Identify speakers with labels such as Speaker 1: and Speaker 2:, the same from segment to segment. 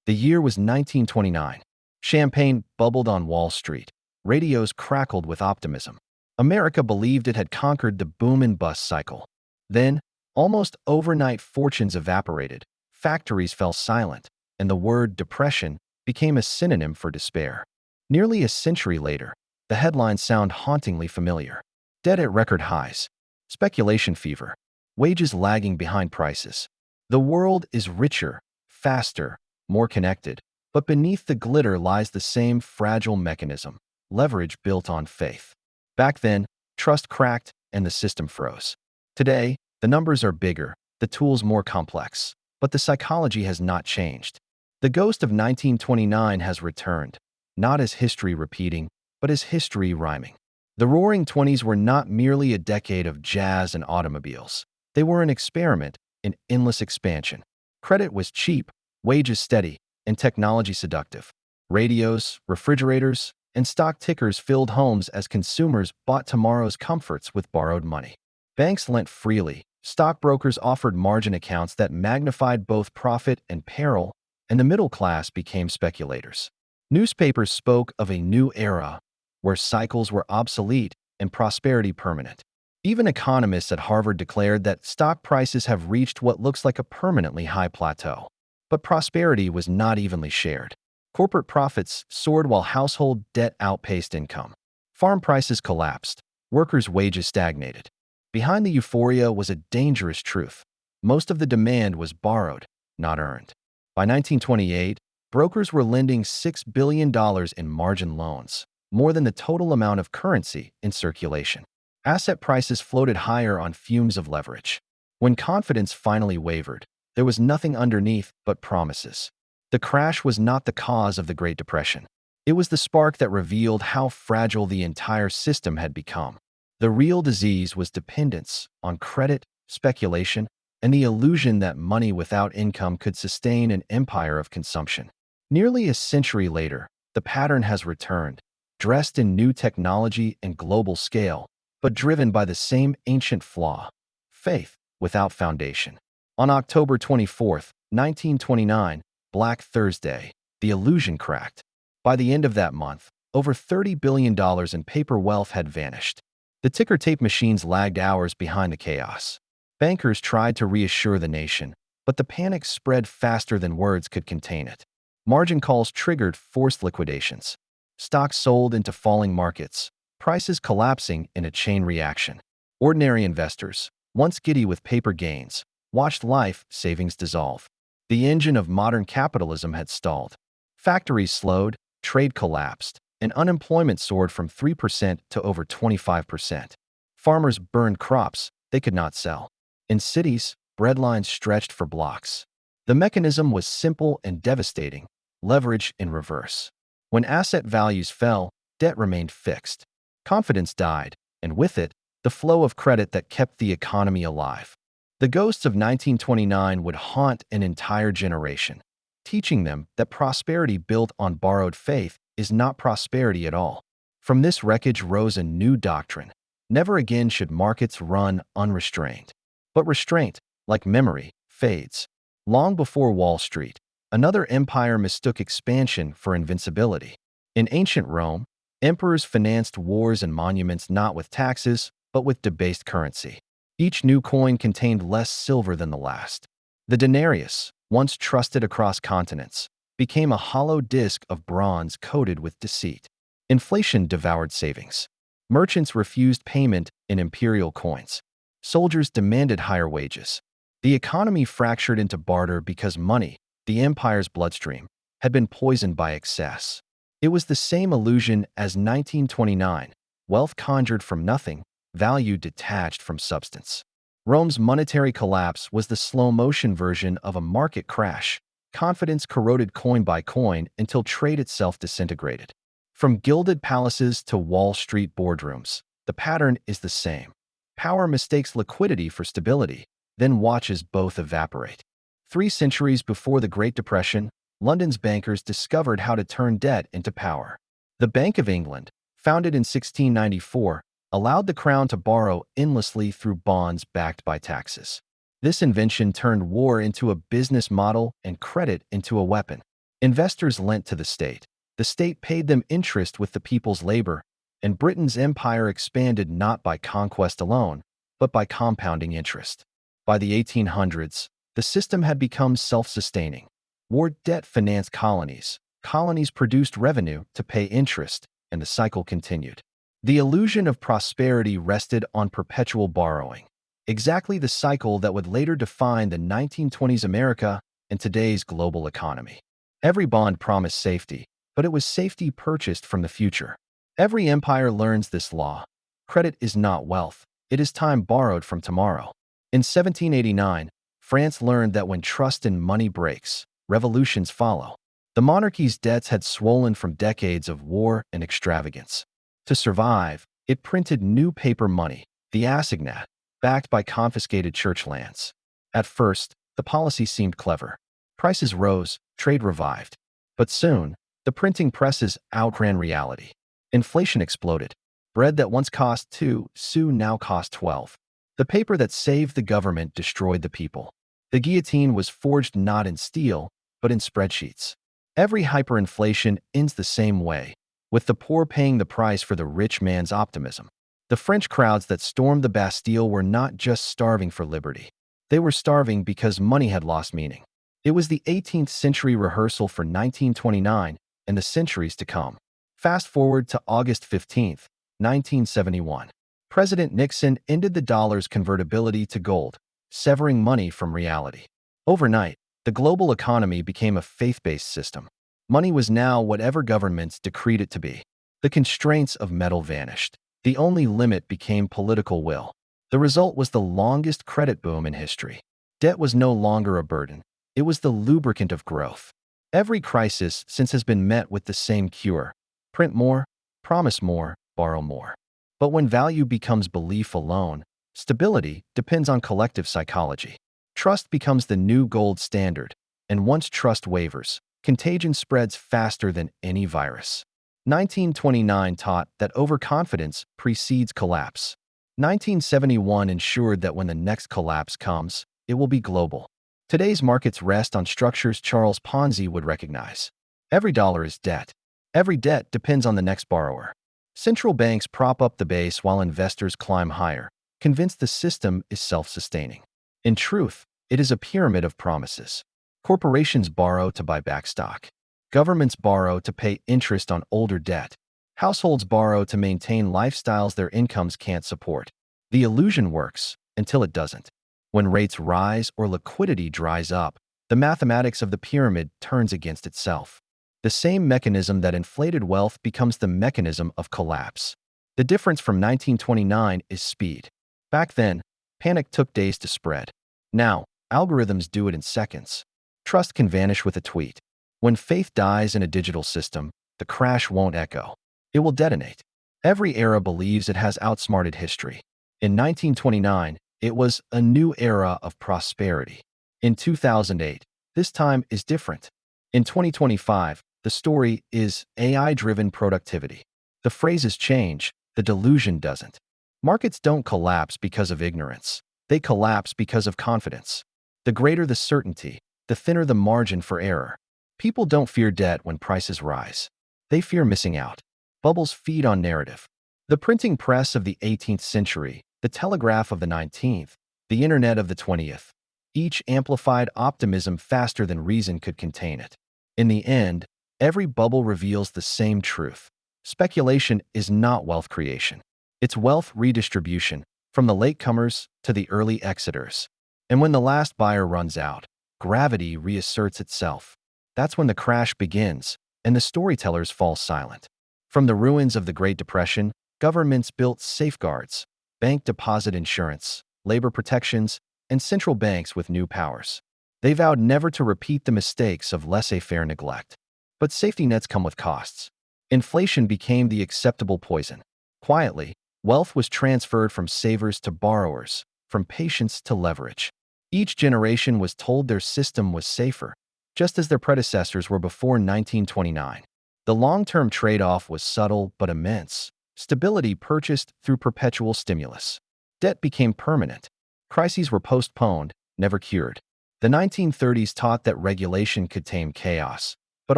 Speaker 1: The year was 1929. Champagne bubbled on Wall Street. Radios crackled with optimism. America believed it had conquered the boom and bust cycle. Then, almost overnight, fortunes evaporated, factories fell silent, and the word depression became a synonym for despair. Nearly a century later, the headlines sound hauntingly familiar. Debt at record highs, speculation fever, wages lagging behind prices. The world is richer, faster, more connected, but beneath the glitter lies the same fragile mechanism, leverage built on faith. Back then, trust cracked and the system froze. Today, the numbers are bigger, the tools more complex, but the psychology has not changed. The ghost of 1929 has returned, not as history repeating, but as history rhyming. The Roaring Twenties were not merely a decade of jazz and automobiles. They were an experiment in endless expansion. Credit was cheap, wages steady, and technology seductive. Radios, refrigerators, and stock tickers filled homes as consumers bought tomorrow's comforts with borrowed money. Banks lent freely, stockbrokers offered margin accounts that magnified both profit and peril, and the middle class became speculators. Newspapers spoke of a new era where cycles were obsolete and prosperity permanent. Even economists at Harvard declared that stock prices have reached what looks like a permanently high plateau. But prosperity was not evenly shared. Corporate profits soared while household debt outpaced income. Farm prices collapsed. Workers' wages stagnated. Behind the euphoria was a dangerous truth. Most of the demand was borrowed, not earned. By 1928, brokers were lending $6 billion in margin loans, more than the total amount of currency in circulation. Asset prices floated higher on fumes of leverage. When confidence finally wavered, there was nothing underneath but promises. The crash was not the cause of the Great Depression. It was the spark that revealed how fragile the entire system had become. The real disease was dependence on credit, speculation, and the illusion that money without income could sustain an empire of consumption. Nearly a century later, the pattern has returned, dressed in new technology and global scale, but driven by the same ancient flaw: faith without foundation. On October 24, 1929, Black Thursday, the illusion cracked. By the end of that month, over $30 billion in paper wealth had vanished. The ticker tape machines lagged hours behind the chaos. Bankers tried to reassure the nation, but the panic spread faster than words could contain it. Margin calls triggered forced liquidations. Stocks sold into falling markets, prices collapsing in a chain reaction. Ordinary investors, once giddy with paper gains, watched life savings dissolve. The engine of modern capitalism had stalled. Factories slowed, trade collapsed, and unemployment soared from 3% to over 25%. Farmers burned crops they could not sell. In cities, bread lines stretched for blocks. The mechanism was simple and devastating: leverage in reverse. When asset values fell, debt remained fixed. Confidence died, and with it, the flow of credit that kept the economy alive. The ghosts of 1929 would haunt an entire generation, teaching them that prosperity built on borrowed faith is not prosperity at all. From this wreckage rose a new doctrine: never again should markets run unrestrained. But restraint, like memory, fades. Long before Wall Street, another empire mistook expansion for invincibility. In ancient Rome, emperors financed wars and monuments not with taxes, but with debased currency. Each new coin contained less silver than the last. The denarius, once trusted across continents, became a hollow disk of bronze coated with deceit. Inflation devoured savings. Merchants refused payment in imperial coins. Soldiers demanded higher wages. The economy fractured into barter because money, the empire's bloodstream, had been poisoned by excess. It was the same illusion as 1929: wealth conjured from nothing, value detached from substance. Rome's monetary collapse was the slow-motion version of a market crash. Confidence corroded coin by coin until trade itself disintegrated. From gilded palaces to Wall Street boardrooms, the pattern is the same. Power mistakes liquidity for stability, then watches both evaporate. 3 centuries before the Great Depression, London's bankers discovered how to turn debt into power. The Bank of England, founded in 1694, allowed the crown to borrow endlessly through bonds backed by taxes. This invention turned war into a business model and credit into a weapon. Investors lent to the state. The state paid them interest with the people's labor, and Britain's empire expanded not by conquest alone, but by compounding interest. By the 1800s, the system had become self-sustaining. War debt financed colonies. Colonies produced revenue to pay interest, and the cycle continued. The illusion of prosperity rested on perpetual borrowing, exactly the cycle that would later define the 1920s America and today's global economy. Every bond promised safety, but it was safety purchased from the future. Every empire learns this law. Credit is not wealth, it is time borrowed from tomorrow. In 1789, France learned that when trust in money breaks, revolutions follow. The monarchy's debts had swollen from decades of war and extravagance. To survive, it printed new paper money, the assignat, backed by confiscated church lands. At first, the policy seemed clever. Prices rose, trade revived. But soon, the printing presses outran reality. Inflation exploded. Bread that once cost 2 sous now cost 12. The paper that saved the government destroyed the people. The guillotine was forged not in steel, but in spreadsheets. Every hyperinflation ends the same way, with the poor paying the price for the rich man's optimism. The French crowds that stormed the Bastille were not just starving for liberty. They were starving because money had lost meaning. It was the 18th century rehearsal for 1929 and the centuries to come. Fast forward to August 15, 1971. President Nixon ended the dollar's convertibility to gold, severing money from reality. Overnight, the global economy became a faith-based system. Money was now whatever governments decreed it to be. The constraints of metal vanished. The only limit became political will. The result was the longest credit boom in history. Debt was no longer a burden. It was the lubricant of growth. Every crisis since has been met with the same cure: print more, promise more, borrow more. But when value becomes belief alone, stability depends on collective psychology. Trust becomes the new gold standard, and once trust wavers, contagion spreads faster than any virus. 1929 taught that overconfidence precedes collapse. 1971 ensured that when the next collapse comes, it will be global. Today's markets rest on structures Charles Ponzi would recognize. Every dollar is debt. Every debt depends on the next borrower. Central banks prop up the base while investors climb higher, convinced the system is self-sustaining. In truth, it is a pyramid of promises. Corporations borrow to buy back stock. Governments borrow to pay interest on older debt. Households borrow to maintain lifestyles their incomes can't support. The illusion works until it doesn't. When rates rise or liquidity dries up, the mathematics of the pyramid turns against itself. The same mechanism that inflated wealth becomes the mechanism of collapse. The difference from 1929 is speed. Back then, panic took days to spread. Now, algorithms do it in seconds. Trust can vanish with a tweet. When faith dies in a digital system, the crash won't echo. It will detonate. Every era believes it has outsmarted history. In 1929, it was a new era of prosperity. In 2008, this time is different. In 2025, the story is AI-driven productivity. The phrases change, the delusion doesn't. Markets don't collapse because of ignorance. They collapse because of confidence. The greater the certainty, the thinner the margin for error. People don't fear debt when prices rise. They fear missing out. Bubbles feed on narrative. The printing press of the 18th century, the telegraph of the 19th, the internet of the 20th, each amplified optimism faster than reason could contain it. In the end, every bubble reveals the same truth. Speculation is not wealth creation. It's wealth redistribution, from the latecomers to the early exiters. And when the last buyer runs out, gravity reasserts itself. That's when the crash begins, and the storytellers fall silent. From the ruins of the Great Depression, governments built safeguards, bank deposit insurance, labor protections, and central banks with new powers. They vowed never to repeat the mistakes of laissez-faire neglect. But safety nets come with costs. Inflation became the acceptable poison. Quietly, wealth was transferred from savers to borrowers, from patience to leverage. Each generation was told their system was safer, just as their predecessors were before 1929. The long-term trade-off was subtle but immense. Stability purchased through perpetual stimulus. Debt became permanent. Crises were postponed, never cured. The 1930s taught that regulation could tame chaos. but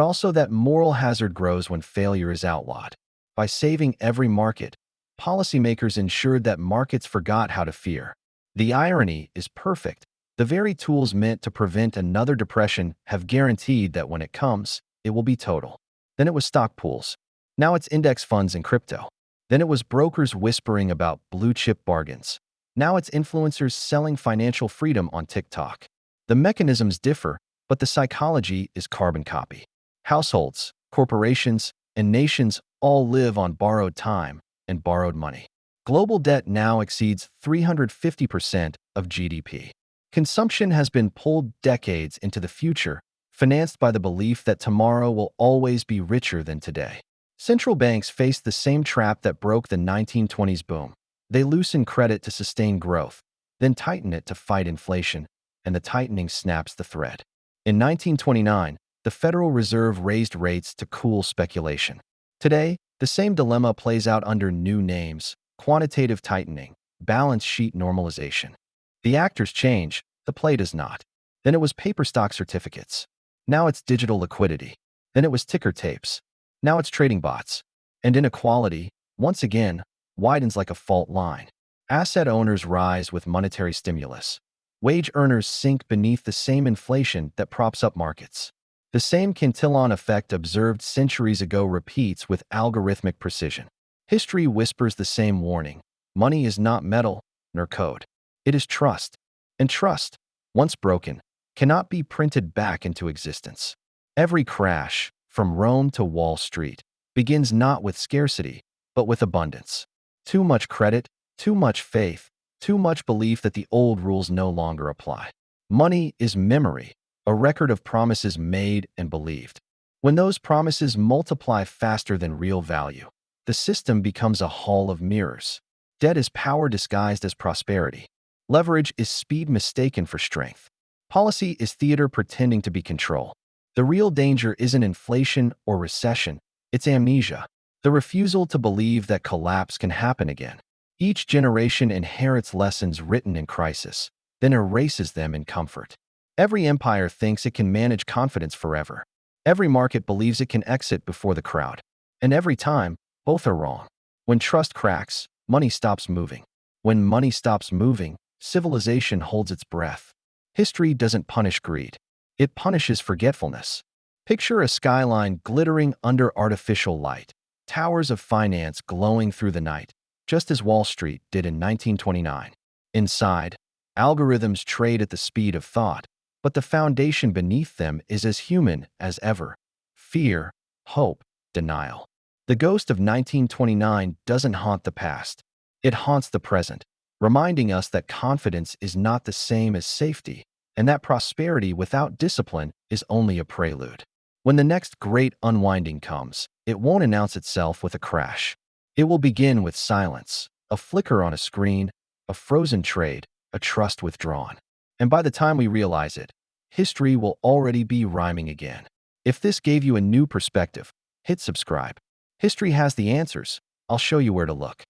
Speaker 1: also that moral hazard grows when failure is outlawed. By saving every market, policymakers ensured that markets forgot how to fear. The irony is perfect. The very tools meant to prevent another depression have guaranteed that when it comes, it will be total. Then it was stock pools. Now it's index funds and crypto. Then it was brokers whispering about blue-chip bargains. Now it's influencers selling financial freedom on TikTok. The mechanisms differ, but the psychology is carbon copy. Households, corporations, and nations all live on borrowed time and borrowed money. Global debt now exceeds 350% of GDP. Consumption has been pulled decades into the future, financed by the belief that tomorrow will always be richer than today. Central banks face the same trap that broke the 1920s boom. They loosen credit to sustain growth, then tighten it to fight inflation, and the tightening snaps the thread. In 1929, the Federal Reserve raised rates to cool speculation. Today, the same dilemma plays out under new names: quantitative tightening, balance sheet normalization. The actors change, the play does not. Then it was paper stock certificates. Now it's digital liquidity. Then it was ticker tapes. Now it's trading bots. And inequality, once again, widens like a fault line. Asset owners rise with monetary stimulus. Wage earners sink beneath the same inflation that props up markets. The same Cantillon effect observed centuries ago repeats with algorithmic precision. History whispers the same warning. Money is not metal nor code. It is trust. And trust, once broken, cannot be printed back into existence. Every crash, from Rome to Wall Street, begins not with scarcity, but with abundance. Too much credit, too much faith, too much belief that the old rules no longer apply. Money is memory, a record of promises made and believed. When those promises multiply faster than real value, the system becomes a hall of mirrors. Debt is power disguised as prosperity. Leverage is speed mistaken for strength. Policy is theater pretending to be control. The real danger isn't inflation or recession, it's amnesia, the refusal to believe that collapse can happen again. Each generation inherits lessons written in crisis, then erases them in comfort. Every empire thinks it can manage confidence forever. Every market believes it can exit before the crowd. And every time, both are wrong. When trust cracks, money stops moving. When money stops moving, civilization holds its breath. History doesn't punish greed. It punishes forgetfulness. Picture a skyline glittering under artificial light, towers of finance glowing through the night, just as Wall Street did in 1929. Inside, algorithms trade at the speed of thought, but the foundation beneath them is as human as ever: fear, hope, denial. The ghost of 1929 doesn't haunt the past. It haunts the present, reminding us that confidence is not the same as safety, and that prosperity without discipline is only a prelude. When the next great unwinding comes, it won't announce itself with a crash. It will begin with silence, a flicker on a screen, a frozen trade, a trust withdrawn. And by the time we realize it, history will already be rhyming again. If this gave you a new perspective, hit subscribe. History has the answers. I'll show you where to look.